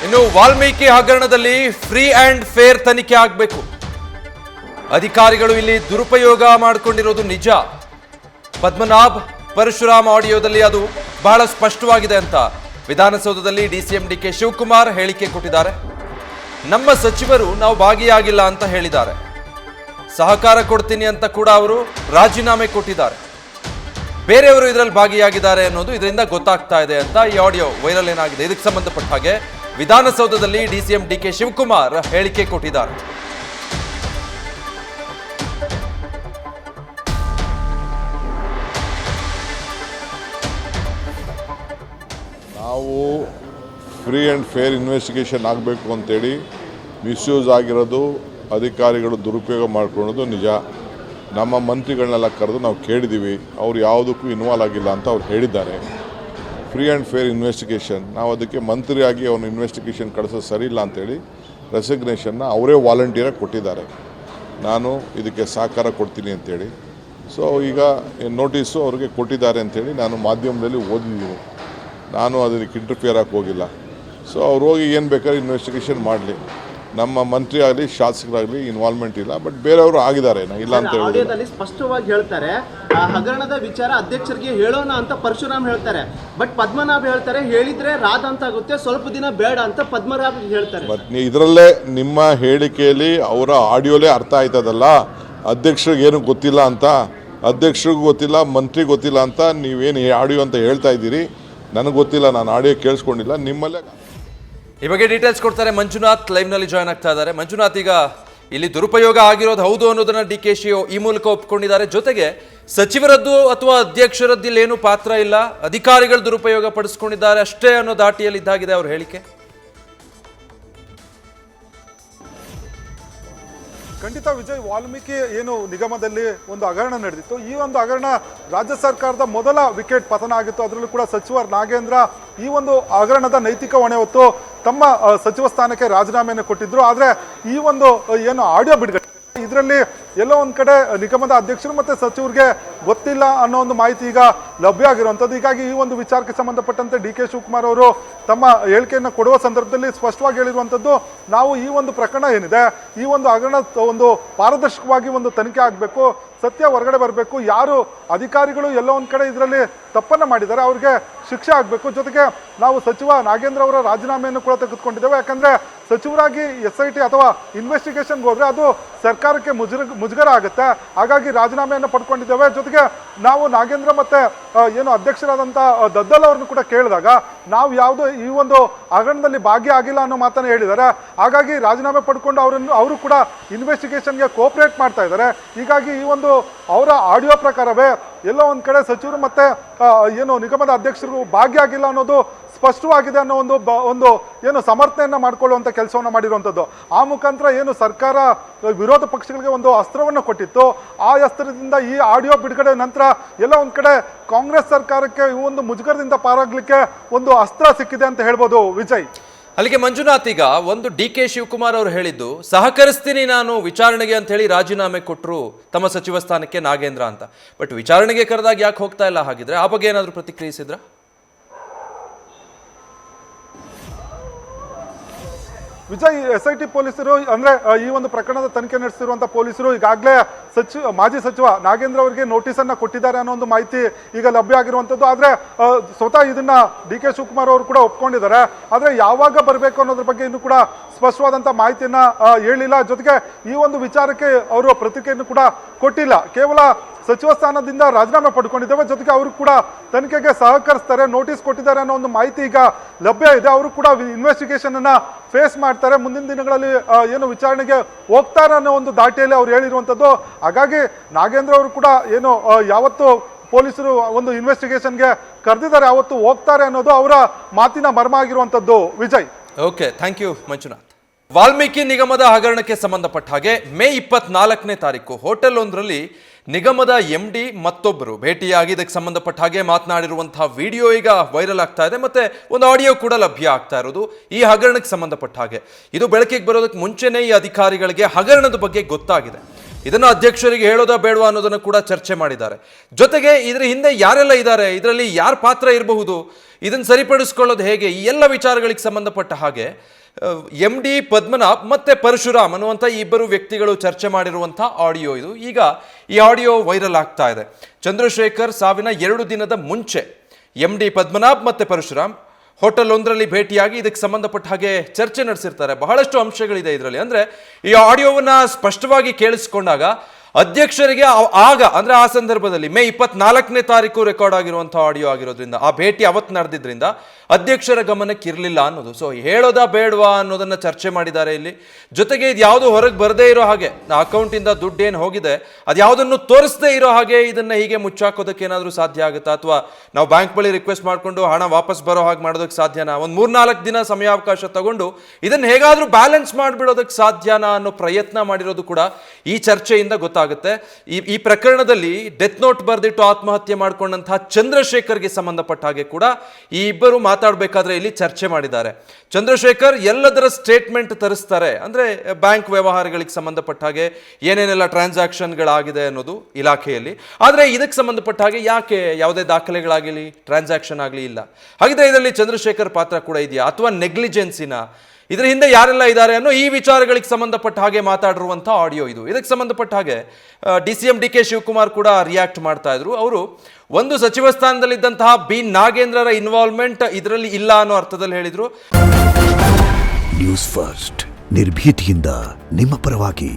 ಇನ್ನು ವಾಲ್ಮೀಕಿ ಹಗರಣದಲ್ಲಿ free and fair ತನಿಖೆ ಆಗಬೇಕು. ಅಧಿಕಾರಿಗಳು ಇಲ್ಲಿ ದುರುಪಯೋಗ ಮಾಡಿಕೊಂಡಿರೋದು ನಿಜ. ಪದ್ಮನಾಭ್ ಪರಶುರಾಮ್ ಆಡಿಯೋದಲ್ಲಿ ಅದು ಬಹಳ ಸ್ಪಷ್ಟವಾಗಿದೆ ಅಂತ ವಿಧಾನಸೌಧದಲ್ಲಿ ಡಿಸಿಎಂ ಡಿಕೆ ಶಿವಕುಮಾರ್ ಹೇಳಿಕೆ ಕೊಟ್ಟಿದ್ದಾರೆ. ನಮ್ಮ ಸಚಿವರು ನಾವು ಭಾಗಿಯಾಗಿಲ್ಲ ಅಂತ ಹೇಳಿದ್ದಾರೆ. ಸಹಕಾರ ಕೊಡ್ತೀನಿ ಅಂತ ಕೂಡ ಅವರು ರಾಜೀನಾಮೆ ಕೊಟ್ಟಿದ್ದಾರೆ. ಬೇರೆಯವರು ಇದರಲ್ಲಿ ಭಾಗಿಯಾಗಿದ್ದಾರೆ ಅನ್ನೋದು ಇದರಿಂದ ಗೊತ್ತಾಗ್ತಾ ಇದೆ ಅಂತ ಈ ಆಡಿಯೋ ವೈರಲ್ ಏನಾಗಿದೆ. ಇದಕ್ಕೆ ಸಂಬಂಧಪಟ್ಟ ಹಾಗೆ ವಿಧಾನಸೌಧದಲ್ಲಿ ಡಿಸಿಎಂ ಡಿಕೆ ಶಿವಕುಮಾರ್ ಹೇಳಿಕೆ ಕೊಟ್ಟಿದ್ದಾರೆ. ನಾವು ಫ್ರೀ ಆ್ಯಂಡ್ ಫೇರ್ ಇನ್ವೆಸ್ಟಿಗೇಷನ್ ಆಗಬೇಕು ಅಂತೇಳಿ ಮಿಸ್ಯೂಸ್ ಆಗಿರೋದು, ಅಧಿಕಾರಿಗಳು ದುರುಪಯೋಗ ಮಾಡ್ಕೊಳ್ಳೋದು ನಿಜ. ನಮ್ಮ ಮಂತ್ರಿಗಳನ್ನೆಲ್ಲ ಕರೆದು ನಾವು ಕೇಳಿದ್ದೀವಿ, ಅವ್ರು ಯಾವುದಕ್ಕೂ ಇನ್ವಾಲ್ವ್ ಆಗಿಲ್ಲ ಅಂತ ಅವ್ರು ಹೇಳಿದ್ದಾರೆ. ಫ್ರೀ ಆ್ಯಂಡ್ ಫೇರ್ ಇನ್ವೆಸ್ಟಿಗೇಷನ್, ನಾವು ಅದಕ್ಕೆ ಮಂತ್ರಿಯಾಗಿ ಅವ್ನ ಇನ್ವೆಸ್ಟಿಗೇಷನ್ ಕಳಿಸೋದು ಸರಿ ಇಲ್ಲ ಅಂತೇಳಿ ರೆಸಿಗ್ನೇಷನ್ನ ಅವರೇ ವಾಲಂಟಿಯರಾಗಿ ಕೊಟ್ಟಿದ್ದಾರೆ. ನಾನು ಇದಕ್ಕೆ ಸಹಕಾರ ಕೊಡ್ತೀನಿ ಅಂತೇಳಿ. ಸೊ ಈಗ ನೋಟಿಸು ಅವ್ರಿಗೆ ಕೊಟ್ಟಿದ್ದಾರೆ ಅಂಥೇಳಿ ನಾನು ಮಾಧ್ಯಮದಲ್ಲಿ ಓದಿದ್ದೀನಿ. ನಾನು ಅದಕ್ಕೆ ಇಂಟರ್ಫಿಯರ್ ಆಗಿ ಹೋಗಿಲ್ಲ. ಸೊ ಅವ್ರು ಹೋಗಿ ಏನು ಬೇಕಾದ್ರೆ ಇನ್ವೆಸ್ಟಿಗೇಷನ್ ಮಾಡಲಿ. ನಮ್ಮ ಮಂತ್ರಿ ಆಗಲಿ ಶಾಸಕರಾಗಲಿ ಇನ್ವಾಲ್ವ್ಮೆಂಟ್ ಇಲ್ಲ. ಬಟ್ ಬೇರೆಯವರು ಆಗಿದ್ದಾರೆ, ಇಲ್ಲ ಅಂತ ಹೇಳಿ ಸ್ಪಷ್ಟವಾಗಿ ಹೇಳ್ತಾರೆ. ಹಗರಣದ ವಿಚಾರ ಅಧ್ಯಕ್ಷರಿಗೆ ಹೇಳೋಣ ಅಂತ ಪರಶುರಾಮ್ ಹೇಳ್ತಾರೆ. ಬಟ್ ಪದ್ಮನಾಭ್ ಹೇಳ್ತಾರೆ ಹೇಳಿದ್ರೆ ರಾಧ ಅಂತ ಆಗುತ್ತೆ, ಸ್ವಲ್ಪ ದಿನ ಬೇಡ ಅಂತ ಪದ್ಮನಾಭ್ ಹೇಳ್ತಾರೆ. ಬಟ್ ಇದರಲ್ಲೇ ನಿಮ್ಮ ಹೇಳಿಕೆಯಲ್ಲಿ ಅವರ ಆಡಿಯೋಲೇ ಅರ್ಥ ಆಯ್ತದಲ್ಲ, ಅಧ್ಯಕ್ಷರಿಗೆ ಏನು ಗೊತ್ತಿಲ್ಲ ಅಂತ. ಅಧ್ಯಕ್ಷರಿಗೂ ಗೊತ್ತಿಲ್ಲ, ಮಂತ್ರಿ ಗೊತ್ತಿಲ್ಲ ಅಂತ ನೀವೇನು ಆಡಿಯೋ ಅಂತ ಹೇಳ್ತಾ ಇದ್ದೀರಿ. ನನಗೆ ಗೊತ್ತಿಲ್ಲ, ನಾನು ಆಡಿಯೋ ಕೇಳಿಸ್ಕೊಂಡಿಲ್ಲ. ನಿಮ್ಮಲ್ಲೇ ಈ ಬಗ್ಗೆ ಡೀಟೇಲ್ಸ್ ಕೊಡ್ತಾರೆ ಮಂಜುನಾಥ್, ಲೈವ್ನಲ್ಲಿ ಜಾಯ್ನ್ ಆಗ್ತಾ ಇದ್ದಾರೆ. ಮಂಜುನಾಥ್, ಈಗ ಇಲ್ಲಿ ದುರುಪಯೋಗ ಆಗಿರೋದು ಹೌದು ಅನ್ನೋದನ್ನ ಡಿಕೆಶಿ ಈ ಮೂಲಕ ಒಪ್ಕೊಂಡಿದ್ದಾರೆ. ಜೊತೆಗೆ ಸಚಿವರದ್ದು ಅಥವಾ ಅಧ್ಯಕ್ಷರದ್ದು ಇಲ್ಲೇನು ಪಾತ್ರ ಇಲ್ಲ, ಅಧಿಕಾರಿಗಳು ದುರುಪಯೋಗ ಪಡಿಸ್ಕೊಂಡಿದ್ದಾರೆ ಅಷ್ಟೇ ಅನ್ನೋ ದಾಟಿಯಲ್ಲಿ ಇದ್ದಾಗಿದೆ ಅವ್ರ ಹೇಳಿಕೆ. ಖಂಡಿತ ವಿಜಯ್, ವಾಲ್ಮೀಕಿ ಏನು ನಿಗಮದಲ್ಲಿ ಒಂದು ಹಗರಣ ನಡೆದಿತ್ತು. ಈ ಒಂದು ಹಗರಣ ರಾಜ್ಯ ಸರ್ಕಾರದ ಮೊದಲ ವಿಕೆಟ್ ಪತನ ಆಗಿತ್ತು. ಅದರಲ್ಲೂ ಕೂಡ ಸಚಿವ ನಾಗೇಂದ್ರ ಈ ಒಂದು ಹಗರಣದ ನೈತಿಕ ಹೊಣೆ ಹೊತ್ತು ತಮ್ಮ ಸಚಿವ ಸ್ಥಾನಕ್ಕೆ ರಾಜೀನಾಮೆಯನ್ನು ಕೊಟ್ಟಿದ್ರು. ಆದರೆ ಈ ಒಂದು ಏನು ಆಡಿಯೋ ಬಿಡುಗಡೆ, ಇದರಲ್ಲಿ ಎಲ್ಲೋ ಒಂದು ಕಡೆ ನಿಗಮದ ಅಧ್ಯಕ್ಷರು ಮತ್ತು ಸಚಿವರಿಗೆ ಗೊತ್ತಿಲ್ಲ ಅನ್ನೋ ಒಂದು ಮಾಹಿತಿ ಈಗ ಲಭ್ಯ ಆಗಿರುವಂಥದ್ದು. ಹೀಗಾಗಿ ಈ ಒಂದು ವಿಚಾರಕ್ಕೆ ಸಂಬಂಧಪಟ್ಟಂತೆ ಡಿ ಕೆ ಶಿವಕುಮಾರ್ ಅವರು ತಮ್ಮ ಹೇಳಿಕೆಯನ್ನು ಕೊಡುವ ಸಂದರ್ಭದಲ್ಲಿ ಸ್ಪಷ್ಟವಾಗಿ ಹೇಳಿರುವಂಥದ್ದು, ನಾವು ಈ ಒಂದು ಪ್ರಕರಣ ಏನಿದೆ, ಈ ಒಂದು ಹಗರಣ ಒಂದು ಪಾರದರ್ಶಕವಾಗಿ ಒಂದು ತನಿಖೆ ಆಗಬೇಕು, ಸತ್ಯ ಹೊರಗಡೆ ಬರಬೇಕು. ಯಾರು ಅಧಿಕಾರಿಗಳು ಎಲ್ಲೋ ಒಂದು ಕಡೆ ಇದರಲ್ಲಿ ತಪ್ಪನ್ನು ಮಾಡಿದ್ದಾರೆ ಅವ್ರಿಗೆ ಶಿಕ್ಷೆ ಆಗಬೇಕು. ಜೊತೆಗೆ ನಾವು ಸಚಿವ ನಾಗೇಂದ್ರ ಅವರ ರಾಜೀನಾಮೆಯನ್ನು ಕೂಡ ತೆಗೆದುಕೊಂಡಿದ್ದೇವೆ. ಯಾಕಂದರೆ ಸಚಿವರಾಗಿ SIT ಅಥವಾ ಇನ್ವೆಸ್ಟಿಗೇಷನ್ಗೆ ಹೋದರೆ ಅದು ಸರ್ಕಾರಕ್ಕೆ ಮುಜುಗರ ಆಗುತ್ತೆ. ಹಾಗಾಗಿ ರಾಜೀನಾಮೆಯನ್ನು ಪಡ್ಕೊಂಡಿದ್ದೇವೆ. ಜೊತೆಗೆ ನಾವು ನಾಗೇಂದ್ರ ಮತ್ತು ಏನು ಅಧ್ಯಕ್ಷರಾದಂಥ ದದ್ದಲ್ ಅವ್ರನ್ನು ಕೂಡ ಕೇಳಿದಾಗ ನಾವು ಯಾವುದೋ ಈ ಒಂದು ಹಗರಣದಲ್ಲಿ ಭಾಗಿಯಾಗಿಲ್ಲ ಅನ್ನೋ ಮಾತನ್ನು ಹೇಳಿದ್ದಾರೆ. ಹಾಗಾಗಿ ರಾಜೀನಾಮೆ ಪಡ್ಕೊಂಡು ಅವರು ಕೂಡ ಇನ್ವೆಸ್ಟಿಗೇಷನ್ಗೆ ಕೋಆಪರೇಟ್ ಮಾಡ್ತಾ ಇದ್ದಾರೆ. ಹೀಗಾಗಿ ಈ ಒಂದು ಅವರ ಆಡಿಯೋ ಪ್ರಕಾರವೇ ಎಲ್ಲೋ ಒಂದು ಕಡೆ ಸಚಿವರು ಮತ್ತು ಏನು ನಿಗಮದ ಅಧ್ಯಕ್ಷರು ಭಾಗಿಯಾಗಿಲ್ಲ ಅನ್ನೋದು ಸ್ಪಷ್ಟವಾಗಿದೆ ಅನ್ನೋ ಒಂದು ಏನು ಸಮರ್ಥನೆಯನ್ನು ಮಾಡಿಕೊಳ್ಳುವಂಥ ಕೆಲಸವನ್ನು ಮಾಡಿರುವಂಥದ್ದು. ಆ ಮುಖಾಂತರ ಏನು ಸರ್ಕಾರ ವಿರೋಧ ಪಕ್ಷಗಳಿಗೆ ಒಂದು ಅಸ್ತ್ರವನ್ನು ಕೊಟ್ಟಿತ್ತು, ಆ ಅಸ್ತ್ರದಿಂದ ಈ ಆಡಿಯೋ ಬಿಡುಗಡೆ ನಂತರ ಎಲ್ಲ ಒಂದು ಕಡೆ ಕಾಂಗ್ರೆಸ್ ಸರ್ಕಾರಕ್ಕೆ ಈ ಒಂದು ಮುಜುಗರದಿಂದ ಪಾರಾಗಲಿಕ್ಕೆ ಒಂದು ಅಸ್ತ್ರ ಸಿಕ್ಕಿದೆ ಅಂತ ಹೇಳ್ಬೋದು ವಿಜಯ್. ಅಲ್ಲಿಗೆ ಮಂಜುನಾಥ್, ಈಗ ಒಂದು ಡಿ ಕೆ ಶಿವಕುಮಾರ್ ಅವರು ಹೇಳಿದ್ದು ಸಹಕರಿಸ್ತೀನಿ ನಾನು ವಿಚಾರಣೆಗೆ ಅಂತ ಹೇಳಿ ರಾಜೀನಾಮೆ ಕೊಟ್ಟರು ತಮ್ಮ ಸಚಿವ ಸ್ಥಾನಕ್ಕೆ ನಾಗೇಂದ್ರ ಅಂತ. ಬಟ್ ವಿಚಾರಣೆಗೆ ಕರೆದಾಗ ಯಾಕೆ ಹೋಗ್ತಾ ಇಲ್ಲ ಹಾಗಿದ್ರೆ? ಆ ಬಗ್ಗೆ ಏನಾದರೂ ಪ್ರತಿಕ್ರಿಯಿಸಿದ್ರ? ವಿಜಯ್, SIT ಪೊಲೀಸರು ಅಂದರೆ ಈ ಒಂದು ಪ್ರಕರಣದ ತನಿಖೆ ನಡೆಸಿರುವಂಥ ಪೊಲೀಸರು ಈಗಾಗಲೇ ಮಾಜಿ ಸಚಿವ ನಾಗೇಂದ್ರ ಅವರಿಗೆ ನೋಟಿಸನ್ನು ಕೊಟ್ಟಿದ್ದಾರೆ ಅನ್ನೋ ಒಂದು ಮಾಹಿತಿ ಈಗ ಲಭ್ಯ ಆಗಿರುವಂಥದ್ದು. ಆದರೆ ಸ್ವತಃ ಇದನ್ನ ಡಿ ಕೆ ಶಿವಕುಮಾರ್ ಅವರು ಕೂಡ ಒಪ್ಕೊಂಡಿದ್ದಾರೆ. ಆದರೆ ಯಾವಾಗ ಬರಬೇಕು ಅನ್ನೋದ್ರ ಬಗ್ಗೆ ಇನ್ನೂ ಕೂಡ ಸ್ಪಷ್ಟವಾದಂಥ ಮಾಹಿತಿಯನ್ನು ಹೇಳಿಲ್ಲ. ಜೊತೆಗೆ ಈ ಒಂದು ವಿಚಾರಕ್ಕೆ ಅವರು ಪ್ರತಿಕ್ರಿಯೆಯನ್ನು ಕೂಡ ಕೊಟ್ಟಿಲ್ಲ. ಕೇವಲ ಸಚಿವ ಸ್ಥಾನದಿಂದ ರಾಜೀನಾಮೆ ಪಡ್ಕೊಂಡಿದ್ದೇವೆ, ಜೊತೆಗೆ ಅವರು ಕೂಡ ತನಿಖೆಗೆ ಸಹಕರಿಸ್ತಾರೆ, ನೋಟಿಸ್ ಕೊಟ್ಟಿದ್ದಾರೆ ಅನ್ನೋ ಒಂದು ಮಾಹಿತಿ ಈಗ ಲಭ್ಯ ಇದೆ. ಅವರು ಕೂಡ ಇನ್ವೆಸ್ಟಿಗೇಷನ್ ಅನ್ನ ಫೇಸ್ ಮಾಡ್ತಾರೆ, ಮುಂದಿನ ದಿನಗಳಲ್ಲಿ ಏನು ವಿಚಾರಣೆಗೆ ಹೋಗ್ತಾರೆ ಅನ್ನೋ ಒಂದು ದಾಟಿಯಲ್ಲಿ ಅವ್ರು ಹೇಳಿರುವಂಥದ್ದು. ಹಾಗಾಗಿ ನಾಗೇಂದ್ರ ಅವರು ಕೂಡ ಏನು ಯಾವತ್ತು ಪೊಲೀಸರು ಒಂದು ಇನ್ವೆಸ್ಟಿಗೇಷನ್ಗೆ ಕರೆದಿದ್ದಾರೆ ಯಾವತ್ತು ಹೋಗ್ತಾರೆ ಅನ್ನೋದು ಅವರ ಮಾತಿನ ಮರ್ಮ ಆಗಿರುವಂಥದ್ದು Vijay. Okay, thank you Manjunath. Valmiki ನಿಗಮದ ಹಗರಣಕ್ಕೆ ಸಂಬಂಧಪಟ್ಟ ಹಾಗೆ ಮೇ 24ನೇ ತಾರೀಕು ಹೋಟೆಲ್ ಒಂದರಲ್ಲಿ ನಿಗಮದ MD ಮತ್ತೊಬ್ಬರು ಭೇಟಿಯಾಗಿ ಇದಕ್ಕೆ ಸಂಬಂಧಪಟ್ಟ ಹಾಗೆ ಮಾತನಾಡಿರುವಂತಹ ವಿಡಿಯೋ ಈಗ ವೈರಲ್ ಆಗ್ತಾ ಇದೆ. ಮತ್ತೆ ಒಂದು ಆಡಿಯೋ ಕೂಡ ಲಭ್ಯ ಆಗ್ತಾ ಇರೋದು ಈ ಹಗರಣಕ್ಕೆ ಸಂಬಂಧಪಟ್ಟ ಹಾಗೆ. ಇದು ಬೆಳಕಿಗೆ ಬರೋದಕ್ಕೆ ಮುಂಚೆನೇ ಈ ಅಧಿಕಾರಿಗಳಿಗೆ ಹಗರಣದ ಬಗ್ಗೆ ಗೊತ್ತಾಗಿದೆ. ಇದನ್ನು ಅಧ್ಯಕ್ಷರಿಗೆ ಹೇಳೋದಾ ಬೇಡವಾ ಅನ್ನೋದನ್ನು ಕೂಡ ಚರ್ಚೆ ಮಾಡಿದ್ದಾರೆ. ಜೊತೆಗೆ ಇದರ ಹಿಂದೆ ಯಾರೆಲ್ಲ ಇದ್ದಾರೆ, ಇದರಲ್ಲಿ ಯಾರ ಪಾತ್ರ ಇರಬಹುದು, ಇದನ್ನು ಸರಿಪಡಿಸ್ಕೊಳ್ಳೋದು ಹೇಗೆ, ಈ ಎಲ್ಲ ವಿಚಾರಗಳಿಗೆ ಸಂಬಂಧಪಟ್ಟ ಹಾಗೆ MD ಪದ್ಮನಾಭ್ ಮತ್ತೆ ಪರಶುರಾಮ್ ಅನ್ನುವಂಥ ಈ ಇಬ್ಬರು ವ್ಯಕ್ತಿಗಳು ಚರ್ಚೆ ಮಾಡಿರುವಂಥ ಆಡಿಯೋ ಇದು. ಈಗ ಈ ಆಡಿಯೋ ವೈರಲ್ ಆಗ್ತಾ ಇದೆ. ಚಂದ್ರಶೇಖರ್ ಸಾವಿನ 2 ದಿನದ ಮುಂಚೆ MD ಪದ್ಮನಾಭ್ ಮತ್ತೆ ಪರಶುರಾಮ್ ಹೋಟೆಲ್ ಒಂದರಲ್ಲಿ ಭೇಟಿಯಾಗಿ ಇದಕ್ಕೆ ಸಂಬಂಧಪಟ್ಟ ಹಾಗೆ ಚರ್ಚೆ ನಡೆಸಿರ್ತಾರೆ. ಬಹಳಷ್ಟು ಅಂಶಗಳಿದೆ ಇದರಲ್ಲಿ. ಅಂದರೆ ಈ ಆಡಿಯೋವನ್ನ ಸ್ಪಷ್ಟವಾಗಿ ಕೇಳಿಸ್ಕೊಂಡಾಗ ಅಧ್ಯಕ್ಷರಿಗೆ ಆಗ ಅಂದರೆ ಆ ಸಂದರ್ಭದಲ್ಲಿ ಮೇ 24ನೇ ತಾರೀಕು ರೆಕಾರ್ಡ್ ಆಗಿರುವಂಥ ಆಡಿಯೋ ಆಗಿರೋದ್ರಿಂದ, ಆ ಭೇಟಿ ಅವತ್ತು ನಡೆದಿದ್ರಿಂದ ಅಧ್ಯಕ್ಷರ ಗಮನಕ್ಕೆ ಇರಲಿಲ್ಲ ಅನ್ನೋದು. ಸೊ ಹೇಳೋದಾ ಬೇಡವಾ ಅನ್ನೋದನ್ನ ಚರ್ಚೆ ಮಾಡಿದ್ದಾರೆ ಇಲ್ಲಿ. ಜೊತೆಗೆ ಇದು ಯಾವುದು ಹೊರಗೆ ಬರದೇ ಇರೋ ಹಾಗೆ, ಅಕೌಂಟಿಂದ ದುಡ್ಡು ಏನು ಹೋಗಿದೆ ಅದು ಯಾವುದನ್ನು ತೋರಿಸದೇ ಇರೋ ಹಾಗೆ ಇದನ್ನ ಹೀಗೆ ಮುಚ್ಚಾಕೋದಕ್ಕೆ ಏನಾದರೂ ಸಾಧ್ಯ ಆಗುತ್ತಾ, ಅಥವಾ ನಾವು ಬ್ಯಾಂಕ್ ಬಳಿ ರಿಕ್ವೆಸ್ಟ್ ಮಾಡಿಕೊಂಡು ಹಣ ವಾಪಸ್ ಬರೋ ಹಾಗೆ ಮಾಡೋದಕ್ಕೆ ಸಾಧ್ಯನಾ, ಒಂದು 3-4 ದಿನ ಸಮಯಾವಕಾಶ ತಗೊಂಡು ಇದನ್ನು ಹೇಗಾದರೂ ಬ್ಯಾಲೆನ್ಸ್ ಮಾಡಿಬಿಡೋದಕ್ಕೆ ಸಾಧ್ಯನಾ ಅನ್ನೋ ಪ್ರಯತ್ನ ಮಾಡಿರೋದು ಕೂಡ ಈ ಚರ್ಚೆಯಿಂದ ಗೊತ್ತಾಗುತ್ತೆ. ಈ ಪ್ರಕರಣದಲ್ಲಿ ಡೆತ್ ನೋಟ್ ಬರೆದಿಟ್ಟು ಆತ್ಮಹತ್ಯೆ ಮಾಡಿಕೊಂಡಂತಹ ಚಂದ್ರಶೇಖರ್ಗೆ ಸಂಬಂಧಪಟ್ಟ ಹಾಗೆ ಕೂಡ ಈ ಇಬ್ಬರು ಮಾತಾಡಬೇಕಾದ್ರೆ ಇಲ್ಲಿ ಚರ್ಚೆ ಮಾಡಿದ್ದಾರೆ. ಚಂದ್ರಶೇಖರ್ ಎಲ್ಲದರ ಸ್ಟೇಟ್ಮೆಂಟ್ ತರಿಸ್ತಾರೆ, ಅಂದ್ರೆ ಬ್ಯಾಂಕ್ ವ್ಯವಹಾರಗಳಿಗೆ ಸಂಬಂಧಪಟ್ಟ ಹಾಗೆ ಏನೇನೆಲ್ಲ ಟ್ರಾನ್ಸಾಕ್ಷನ್ಗಳಾಗಿದೆ ಅನ್ನೋದು ಇಲಾಖೆಯಲ್ಲಿ. ಆದರೆ ಇದಕ್ಕೆ ಸಂಬಂಧಪಟ್ಟ ಹಾಗೆ ಯಾಕೆ ಯಾವುದೇ ದಾಖಲೆಗಳಾಗಲಿ ಟ್ರಾನ್ಸಾಕ್ಷನ್ ಆಗಲಿ ಇಲ್ಲ. ಹಾಗಿದ್ರೆ ಇದರಲ್ಲಿ ಚಂದ್ರಶೇಖರ್ ಪಾತ್ರ ಕೂಡ ಇದೆಯಾ, ಅಥವಾ ನೆಗ್ಲಿಜೆನ್ಸಿನ, ಇದರ ಹಿಂದೆ ಯಾರೆಲ್ಲ ಇದ್ದಾರೆ ಅನ್ನೋ ಈ ವಿಚಾರಗಳಿಗೆ ಸಂಬಂಧಪಟ್ಟ ಹಾಗೆ ಮಾತಾಡಿರುವಂಥ ಆಡಿಯೋ ಇದು. ಇದಕ್ಕೆ ಸಂಬಂಧಪಟ್ಟ ಹಾಗೆ DCM DK ಶಿವಕುಮಾರ್ ಕೂಡ ರಿಯಾಕ್ಟ್ ಮಾಡ್ತಾ ಇದ್ರು. ಅವರು ಒಂದು ಸಚಿವ ಸ್ಥಾನದಲ್ಲಿದ್ದಂತಹ B ನಾಗೇಂದ್ರರ ಇನ್ವಾಲ್ವ್ಮೆಂಟ್ ಇದರಲ್ಲಿ ಇಲ್ಲ ಅನ್ನೋ ಅರ್ಥದಲ್ಲಿ ಹೇಳಿದ್ರು. ನ್ಯೂಸ್ ಫಸ್ಟ್ ನಿರ್ಭೀತಿಯಿಂದ ನಿಮ್ಮ ಪರವಾಗಿ.